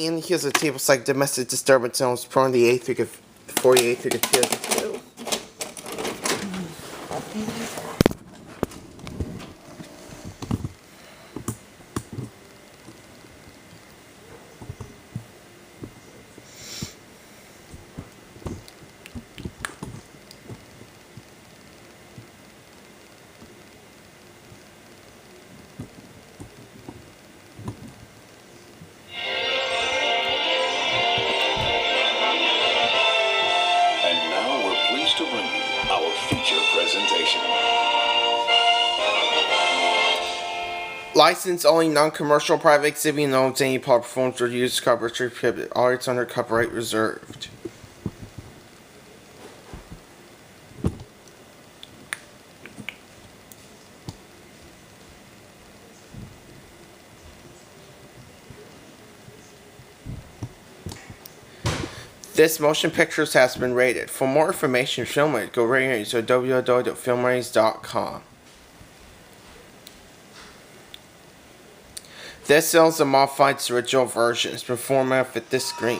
And here's a table like domestic disturbance zones from the 8th week of 48th week of 2002. To bring you our feature presentation. Licensed only non-commercial private exhibiting owns any part performance or use coverage prohibited. All rights under copyright reserved. This motion pictures has been rated. For more information, film ratings, go ratings or www.filmratings.com. This is a modified original version. It's been formatted for this screen.